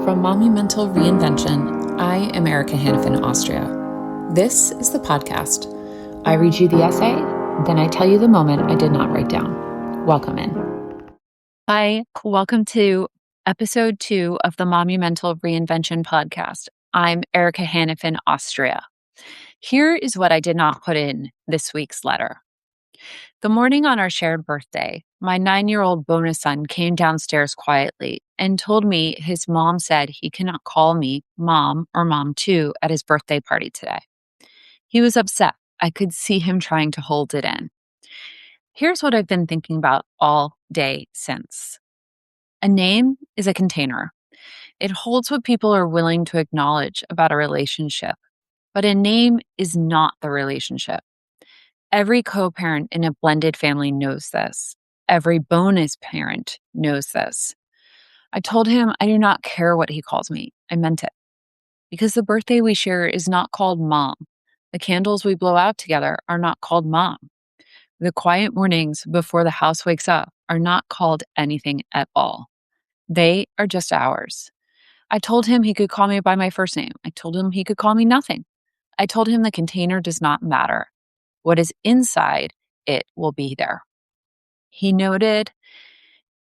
From MOMumental Reinvention, I am Erica Hannafin, Austria. This is the podcast. I read you the essay, then I tell you the moment I did not write down. Welcome in. Hi, welcome to episode 2 of the MOMumental Reinvention podcast. I'm Erica Hannafin, Austria. Here is what I did not put in this week's letter. The morning on our shared birthday, my 9-year-old bonus son came downstairs quietly and told me his mom said he cannot call me mom or mom too at his birthday party today. He was upset. I could see him trying to hold it in. Here's what I've been thinking about all day since. A name is a container. It holds what people are willing to acknowledge about a relationship, but a name is not the relationship. Every co-parent in a blended family knows this. Every bonus parent knows this. I told him I do not care what he calls me. I meant it. Because the birthday we share is not called Mom. The candles we blow out together are not called Mom. The quiet mornings before the house wakes up are not called anything at all. They are just ours. I told him he could call me by my first name. I told him he could call me nothing. I told him the container does not matter. What is inside it will be there. He noted.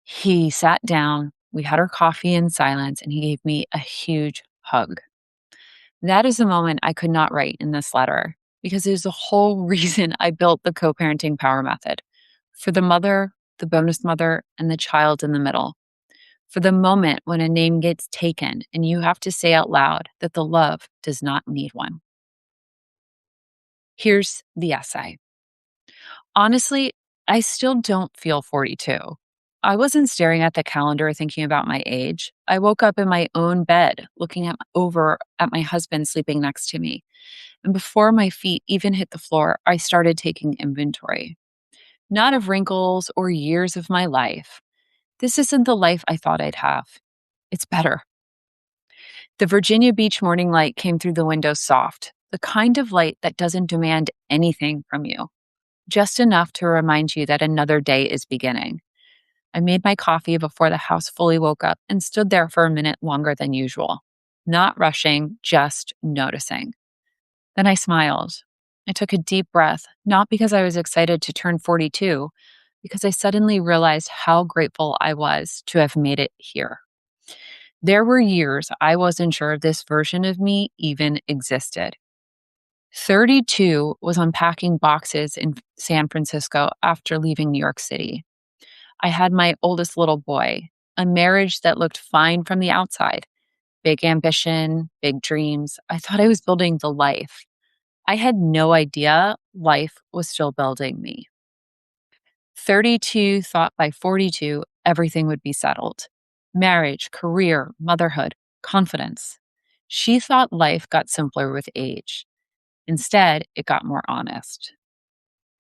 He sat down. We had our coffee in silence, and he gave me a huge hug. That is the moment I could not write in this letter because it is the whole reason I built the co-parenting power method. For the mother, the bonus mother, and the child in the middle. For the moment when a name gets taken and you have to say out loud that the love does not need one. Here's the essay. Honestly, I still don't feel 42. I wasn't staring at the calendar thinking about my age. I woke up in my own bed looking over at my husband sleeping next to me. And before my feet even hit the floor, I started taking inventory. Not of wrinkles or years of my life. This isn't the life I thought I'd have. It's better. The Virginia Beach morning light came through the window soft, the kind of light that doesn't demand anything from you, just enough to remind you that another day is beginning. I made my coffee before the house fully woke up and stood there for a minute longer than usual, not rushing, just noticing. Then I smiled. I took a deep breath, not because I was excited to turn 42, because I suddenly realized how grateful I was to have made it here. There were years I wasn't sure if this version of me even existed. 32 was unpacking boxes in San Francisco after leaving New York City. I had my oldest little boy, a marriage that looked fine from the outside. Big ambition, big dreams. I thought I was building the life. I had no idea life was still building me. 32 thought by 42 everything would be settled. Marriage, career, motherhood, confidence. She thought life got simpler with age. Instead, it got more honest.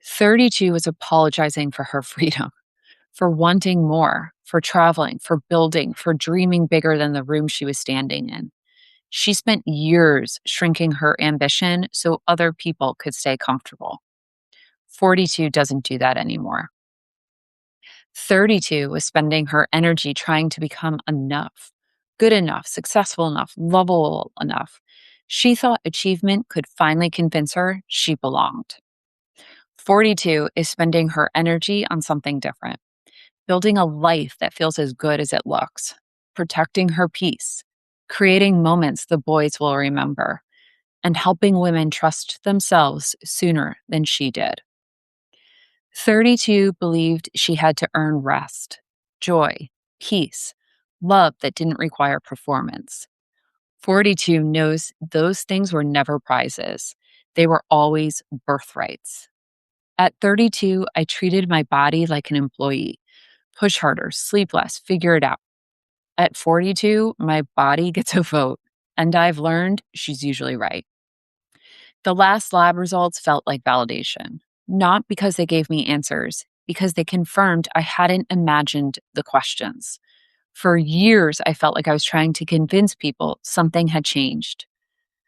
32 was apologizing for her freedom, for wanting more, for traveling, for building, for dreaming bigger than the room she was standing in. She spent years shrinking her ambition so other people could stay comfortable. 42 doesn't do that anymore. 32 was spending her energy trying to become enough, good enough, successful enough, lovable enough. She thought achievement could finally convince her she belonged. 42 is spending her energy on something different, building a life that feels as good as it looks, protecting her peace, creating moments the boys will remember, and helping women trust themselves sooner than she did. 32 believed she had to earn rest, joy, peace, love that didn't require performance. 42 knows those things were never prizes. They were always birthrights. At 32, I treated my body like an employee. Push harder, sleep less, figure it out. At 42, my body gets a vote, and I've learned she's usually right. The last lab results felt like validation, not because they gave me answers, because they confirmed I hadn't imagined the questions. For years, I felt like I was trying to convince people something had changed.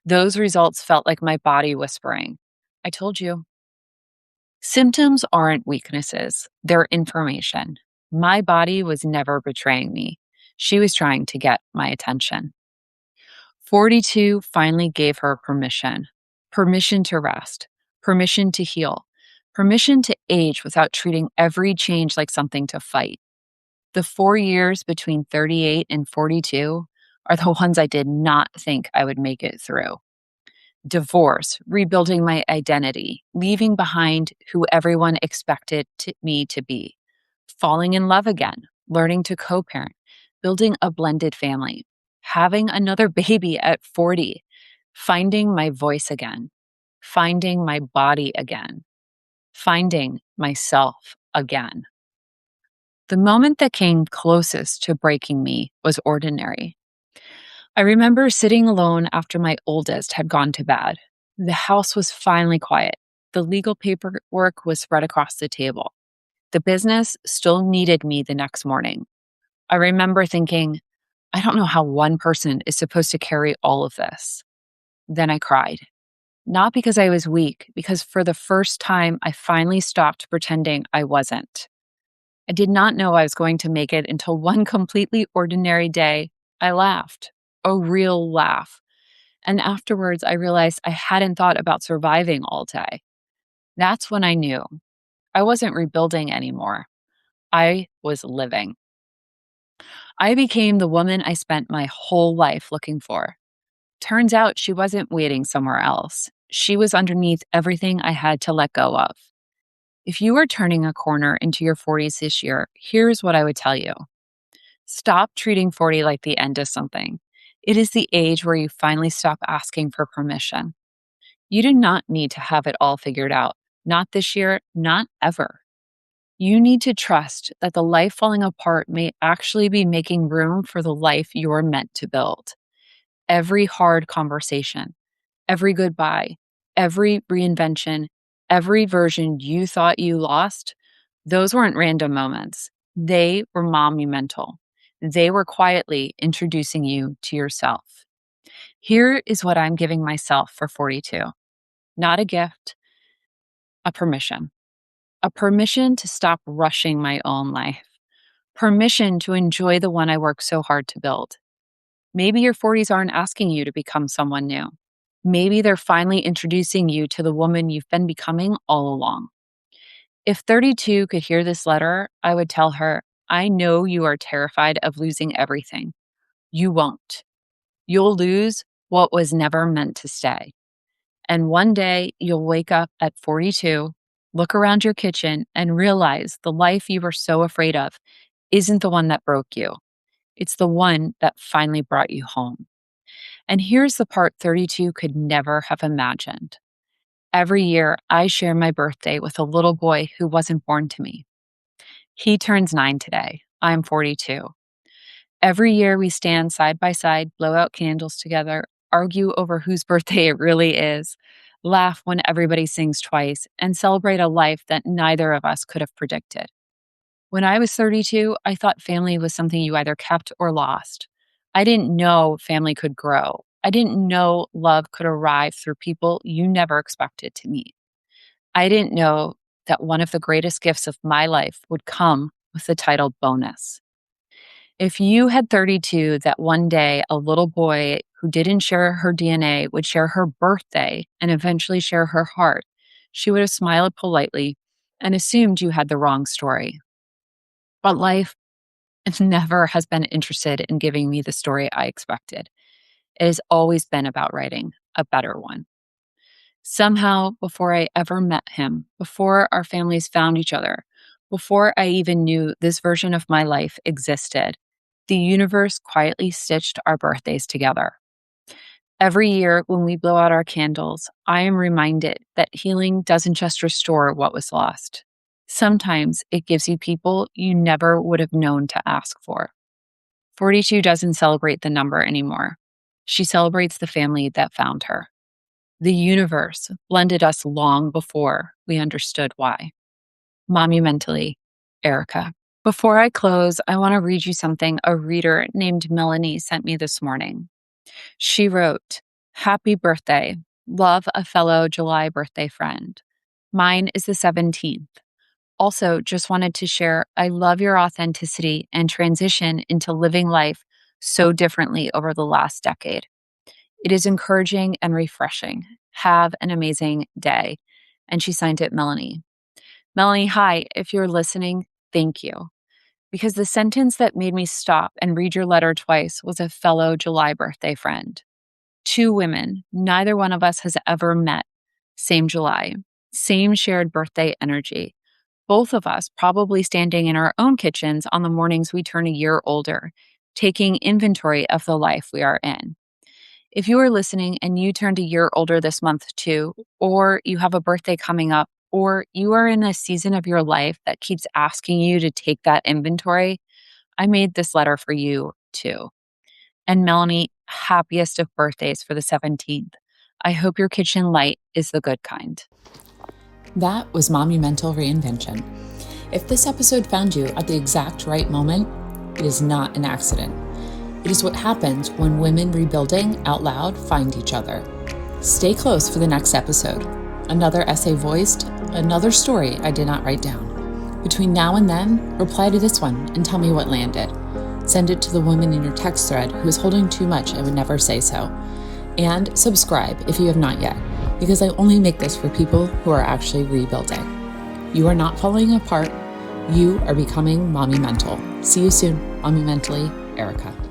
Those results felt like my body whispering, I told you. Symptoms aren't weaknesses, they're information. My body was never betraying me. She was trying to get my attention. 42 finally gave her permission to rest, permission to heal, permission to age without treating every change like something to fight. The 4 years between 38 and 42 are the ones I did not think I would make it through. Divorce, rebuilding my identity, leaving behind who everyone expected me to be, falling in love again, learning to co parent, building a blended family, having another baby at 40, finding my voice again, finding my body again, finding myself again. The moment that came closest to breaking me was ordinary. I remember sitting alone after my oldest had gone to bed. The house was finally quiet. The legal paperwork was spread across the table. The business still needed me the next morning. I remember thinking, I don't know how one person is supposed to carry all of this. Then I cried. Not because I was weak, because for the first time, I finally stopped pretending I wasn't. I did not know I was going to make it until one completely ordinary day, I laughed. A real laugh. And afterwards, I realized I hadn't thought about surviving all day. That's when I knew I wasn't rebuilding anymore. I was living. I became the woman I spent my whole life looking for. Turns out she wasn't waiting somewhere else. She was underneath everything I had to let go of. If you are turning a corner into your 40s this year, here's what I would tell you. Stop treating 40 like the end of something. It is the age where you finally stop asking for permission. You do not need to have it all figured out. Not this year, not ever. You need to trust that the life falling apart may actually be making room for the life you're meant to build. Every hard conversation, every goodbye, every reinvention, every version you thought you lost, those weren't random moments. They were monumental. They were quietly introducing you to yourself. Here is what I'm giving myself for 42. Not a gift, a permission. A permission to stop rushing my own life. Permission to enjoy the one I worked so hard to build. Maybe your 40s aren't asking you to become someone new. Maybe they're finally introducing you to the woman you've been becoming all along. If 32 could hear this letter, I would tell her, I know you are terrified of losing everything. You won't. You'll lose what was never meant to stay. And one day you'll wake up at 42, look around your kitchen, and realize the life you were so afraid of isn't the one that broke you. It's the one that finally brought you home. And here's the part 32 could never have imagined. Every year, I share my birthday with a little boy who wasn't born to me. He turns 9 today. I'm 42. Every year, we stand side by side, blow out candles together, argue over whose birthday it really is, laugh when everybody sings twice, and celebrate a life that neither of us could have predicted. When I was 32, I thought family was something you either kept or lost. I didn't know family could grow. I didn't know love could arrive through people you never expected to meet. I didn't know that one of the greatest gifts of my life would come with the title bonus. If you had 32, that one day a little boy who didn't share her DNA would share her birthday and eventually share her heart, she would have smiled politely and assumed you had the wrong story. But life never has been interested in giving me the story I expected. It has always been about writing a better one. Somehow, before I ever met him, before our families found each other, before I even knew this version of my life existed, the universe quietly stitched our birthdays together. Every year when we blow out our candles, I am reminded that healing doesn't just restore what was lost. Sometimes it gives you people you never would have known to ask for. 42 doesn't celebrate the number anymore. She celebrates the family that found her. The universe blended us long before we understood why. Monumentally, Erica. Before I close, I want to read you something a reader named Melanie sent me this morning. She wrote, "Happy birthday. Love, a fellow July birthday friend. Mine is the 17th. Also, just wanted to share, I love your authenticity and transition into living life so differently over the last decade. It is encouraging and refreshing. Have an amazing day. And she signed it, Melanie. Melanie, hi. If you're listening, thank you. Because the sentence that made me stop and read your letter twice was a fellow July birthday friend. Two women, neither one of us has ever met. Same July, same shared birthday energy. Both of us probably standing in our own kitchens on the mornings we turn a year older, taking inventory of the life we are in. If you are listening and you turned a year older this month too, or you have a birthday coming up, or you are in a season of your life that keeps asking you to take that inventory, I made this letter for you too. And Melanie, happiest of birthdays for the 17th. I hope your kitchen light is the good kind. That was MOMumental Reinvention. If this episode found you at the exact right moment, it is not an accident. It is what happens when women rebuilding out loud find each other. Stay close for the next episode. Another essay voiced, another story I did not write down. Between now and then, reply to this one and tell me what landed. Send it to the woman in your text thread who is holding too much and would never say so. And subscribe if you have not yet, because I only make this for people who are actually rebuilding. You are not falling apart. You are becoming MOMumental. See you soon. MOMumentally, Erica.